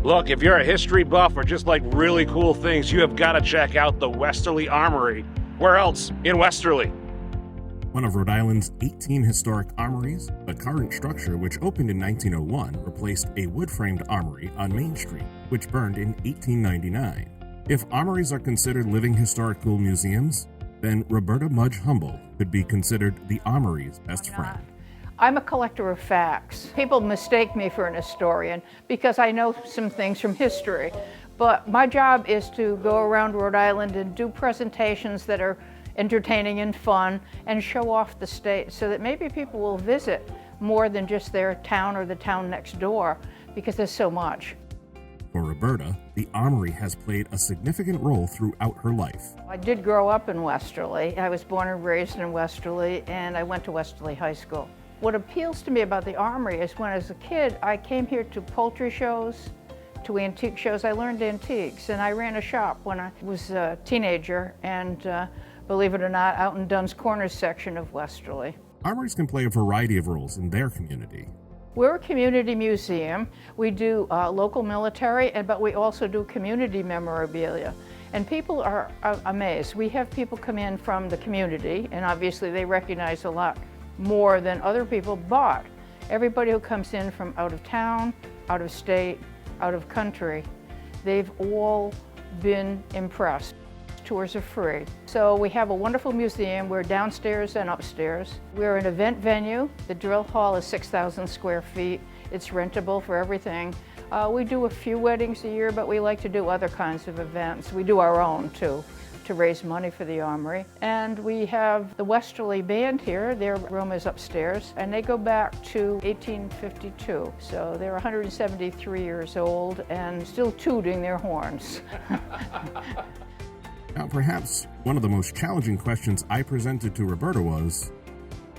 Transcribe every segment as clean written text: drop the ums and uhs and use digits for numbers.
Look, if you're a history buff or just like really cool things, you have got to check out the Westerly Armory. Where else? In Westerly. One of Rhode Island's 18 historic armories, the current structure, which opened in 1901, replaced a wood-framed armory on Main Street, which burned in 1899. If armories are considered living historical museums, then Roberta Mudge Humble could be considered the armory's best friend. I'm a collector of facts. People mistake me for an historian because I know some things from history. But my job is to go around Rhode Island and do presentations that are entertaining and fun and show off the state so that maybe people will visit more than just their town or the town next door because there's so much. For Roberta, the armory has played a significant role throughout her life. I did grow up in Westerly. I was born and raised in Westerly, and I went to Westerly High School. What appeals to me about the armory is when, as a kid, I came here to poultry shows, to antique shows. I learned antiques, and I ran a shop when I was a teenager, and believe it or not, out in Dunn's Corners section of Westerly. Armories can play a variety of roles in their community. We're a community museum. We do local military, but we also do community memorabilia. And people are amazed. We have people come in from the community, and obviously they recognize a lot more than other people, but everybody who comes in from out of town, out of state, out of country, they've all been impressed. Tours are free. So we have a wonderful museum. We're downstairs and upstairs. We're an event venue. The drill hall is 6,000 square feet. It's rentable for everything. We do a few weddings a year, but we like to do other kinds of events. We do our own too, to raise money for the armory. And we have the Westerly Band here. Their room is upstairs, and they go back to 1852. So they're 173 years old and still tooting their horns. Now, perhaps one of the most challenging questions I presented to Roberta was,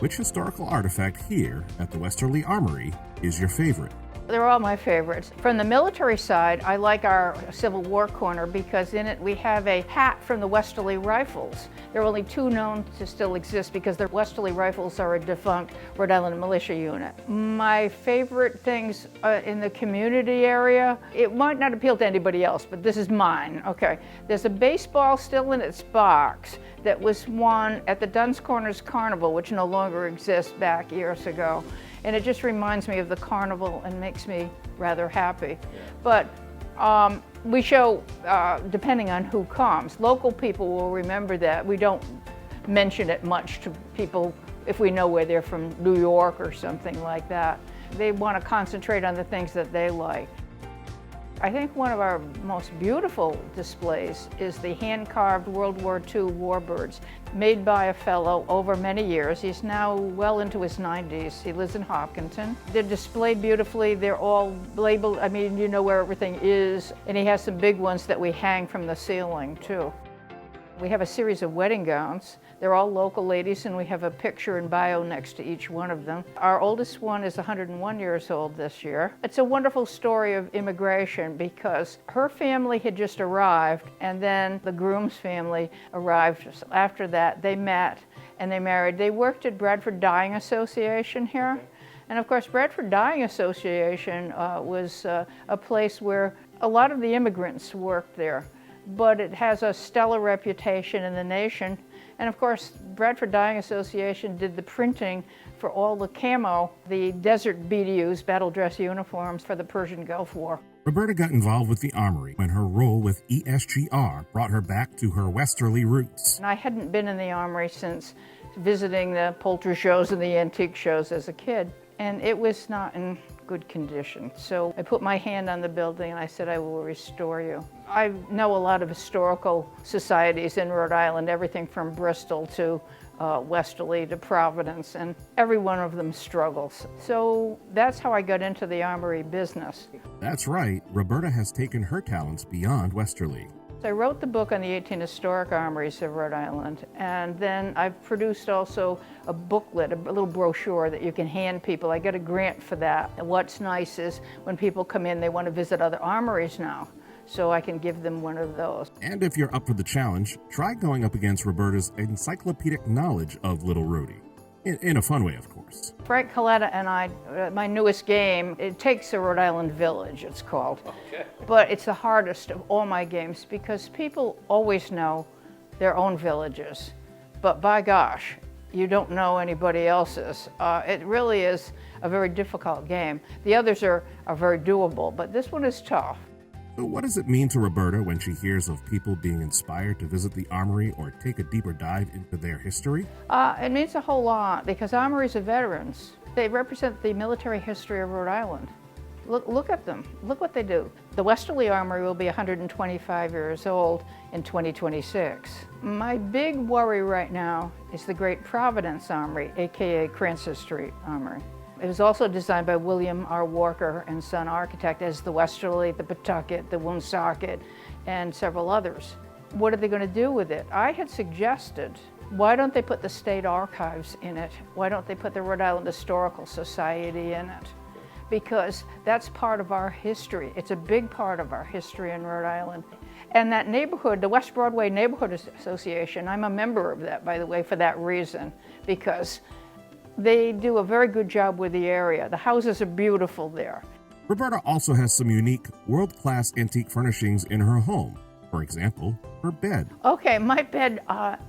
which historical artifact here at the Westerly Armory is your favorite? They're all my favorites. From the military side, I like our Civil War corner because in it we have a hat from the Westerly Rifles. There are only two known to still exist because the Westerly Rifles are a defunct Rhode Island militia unit. My favorite things in the community area, it might not appeal to anybody else, but this is mine. Okay, there's a baseball still in its box that was won at the Dunn's Corners Carnival, which no longer exists, back years ago. And it just reminds me of the carnival and makes me rather happy. But we show, depending on who comes, local people will remember that. We don't mention it much to people if we know where they're from, New York or something like that. They want to concentrate on the things that they like. I think one of our most beautiful displays is the hand-carved World War II warbirds, made by a fellow over many years. He's now well into his 90s. He lives in Hopkinton. They're displayed beautifully. They're all labeled. I mean, you know where everything is. And he has some big ones that we hang from the ceiling, too. We have a series of wedding gowns. They're all local ladies, and we have a picture and bio next to each one of them. Our oldest one is 101 years old this year. It's a wonderful story of immigration because her family had just arrived, and then the groom's family arrived. After that, they met and they married. They worked at Bradford Dyeing Association here. And of course, Bradford Dyeing Association was a place where a lot of the immigrants worked there. But it has a stellar reputation in the nation. And of course, Bradford Dyeing Association did the printing for all the camo, the desert BDUs, battle dress uniforms for the Persian Gulf War. Roberta got involved with the Armory when her role with ESGR brought her back to her Westerly roots. And I hadn't been in the Armory since visiting the poultry shows and the antique shows as a kid. And it was not in good condition. So I put my hand on the building and I said, I will restore you. I know a lot of historical societies in Rhode Island, everything from Bristol to Westerly to Providence, and every one of them struggles. So that's how I got into the armory business. That's right, Roberta has taken her talents beyond Westerly. I wrote the book on the 18 historic armories of Rhode Island, and then I've produced also a booklet, a little brochure that you can hand people. I got a grant for that. And what's nice is when people come in, they want to visit other armories now, so I can give them one of those. And if you're up for the challenge, try going up against Roberta's encyclopedic knowledge of Little Rudy. In a fun way, of course. Frank Coletta and I, my newest game, it takes a Rhode Island village, it's called. Okay. But it's the hardest of all my games because people always know their own villages. But by gosh, you don't know anybody else's. It really is a very difficult game. The others are very doable, but this one is tough. So what does it mean to Roberta when she hears of people being inspired to visit the Armory or take a deeper dive into their history? It means a whole lot because armories are veterans. They represent the military history of Rhode Island. Look at them. Look what they do. The Westerly Armory will be 125 years old in 2026. My big worry right now is the Great Providence Armory, aka Cranston Street Armory. It was also designed by William R. Walker and Son Architect as the Westerly, the Pawtucket, the Woonsocket, and several others. What are they going to do with it? I had suggested, why don't they put the state archives in it? Why don't they put the Rhode Island Historical Society in it? Because that's part of our history. It's a big part of our history in Rhode Island. And that neighborhood, the West Broadway Neighborhood Association, I'm a member of that, by the way, for that reason, because they do a very good job with the area. The houses are beautiful there. Roberta also has some unique, world-class antique furnishings in her home. For example, her bed. Okay, my bed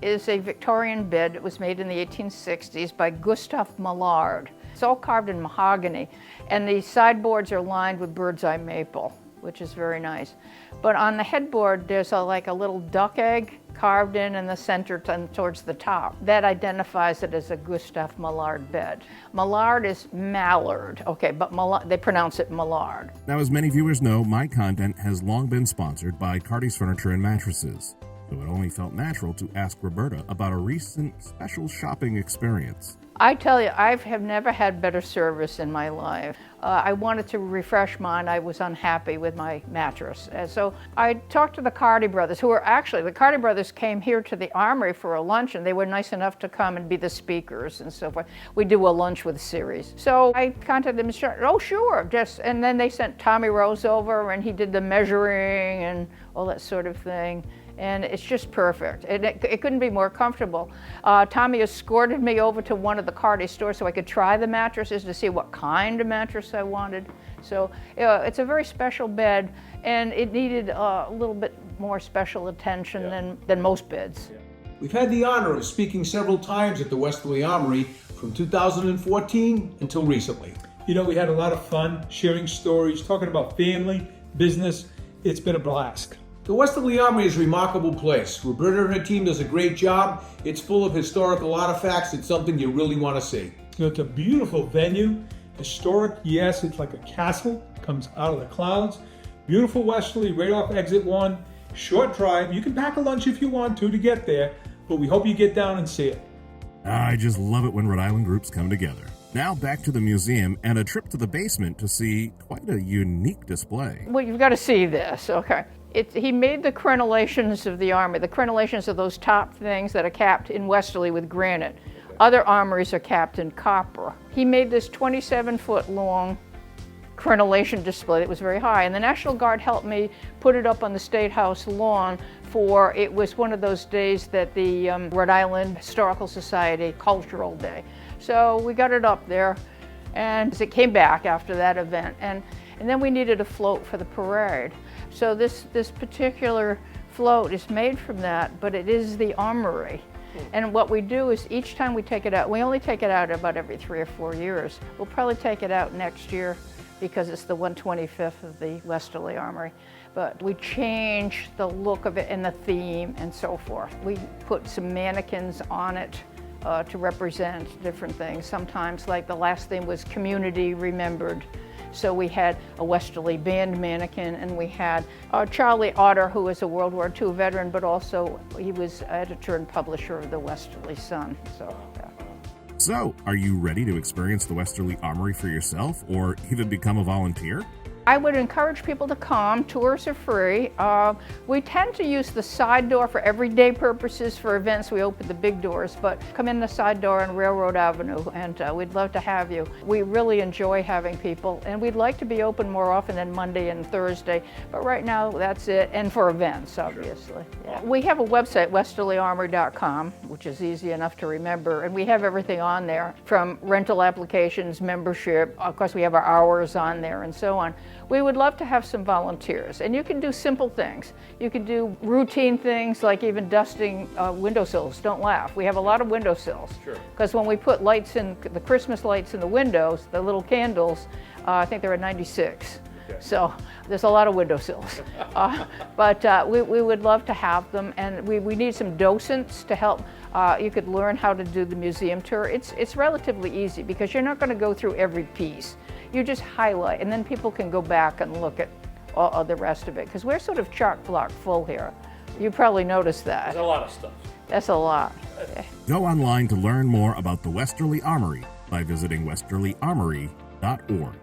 is a Victorian bed. It was made in the 1860s by Gustav Millard. It's all carved in mahogany, and the sideboards are lined with bird's eye maple, which is very nice. But on the headboard, there's like a little duck egg carved in the center towards the top. That identifies it as a Gustav Millard bed. Millard is mallard, okay, but they pronounce it Millard. Now, as many viewers know, my content has long been sponsored by Cardi's Furniture and Mattresses, so it only felt natural to ask Roberta about a recent special shopping experience. I tell you, I have never had better service in my life. I wanted to refresh mine. I was unhappy with my mattress. And so I talked to the Cardi brothers, the Cardi brothers came here to the Armory for a lunch, and they were nice enough to come and be the speakers and so forth. We do a lunch with series. So I contacted them and said, oh, sure. And then they sent Tommy Rose over, and he did the measuring and all that sort of thing. And it's just perfect. It couldn't be more comfortable. Tommy escorted me over to one of the Cardi stores so I could try the mattresses to see what kind of mattress I wanted. So it's a very special bed, and it needed a little bit more special attention than most beds. We've had the honor of speaking several times at the Westerly Armory from 2014 until recently. You know, we had a lot of fun sharing stories, talking about family, business. It's been a blast. The Westerly Armory is a remarkable place. Roberta and her team does a great job. It's full of historical artifacts. It's something you really want to see. You know, it's a beautiful venue. Historic, yes, it's like a castle. Comes out of the clouds. Beautiful Westerly, right off exit 1. Short drive. You can pack a lunch if you want to get there, but we hope you get down and see it. I just love it when Rhode Island groups come together. Now back to the museum and a trip to the basement to see quite a unique display. Well, you've got to see this, okay. He made the crenellations of the Armory. The crenellations are those top things that are capped in Westerly with granite. Other armories are capped in copper. He made this 27-foot long crenellation display that was very high, and the National Guard helped me put it up on the State House lawn it was one of those days that the Rhode Island Historical Society Cultural Day. So we got it up there, and it came back after that event, and then we needed a float for the parade. So this particular float is made from that, but it is the Armory. And what we do is each time we take it out, we only take it out about every 3 or 4 years. We'll probably take it out next year because it's the 125th of the Westerly Armory. But we change the look of it and the theme and so forth. We put some mannequins on it to represent different things. Sometimes, like the last thing was Community Remembered. So we had a Westerly band mannequin, and we had Charlie Otter, who was a World War II veteran, but also he was editor and publisher of the Westerly Sun. So, are you ready to experience the Westerly Armory for yourself, or even become a volunteer? I would encourage people to come. Tours are free. We tend to use the side door for everyday purposes. For events, we open the big doors, but come in the side door on Railroad Avenue, and we'd love to have you. We really enjoy having people, and we'd like to be open more often than Monday and Thursday, but right now that's it, and for events, obviously. Yeah. We have a website, westerlyarmory.com, which is easy enough to remember, and we have everything on there, from rental applications, membership, of course we have our hours on there, and so on. We would love to have some volunteers, and you can do simple things. You can do routine things like even dusting windowsills. Don't laugh. We have a lot of windowsills. Sure. Because when we put lights in, the Christmas lights in the windows, the little candles, I think they're at 96. Okay. So there's a lot of windowsills. But we would love to have them, and we need some docents to help. You could learn how to do the museum tour. It's relatively easy because you're not going to go through every piece. You just highlight, and then people can go back and look at all the rest of it, because we're sort of chock block full here. You probably noticed that. There's a lot of stuff. That's a lot. Go online to learn more about the Westerly Armory by visiting westerlyarmory.org.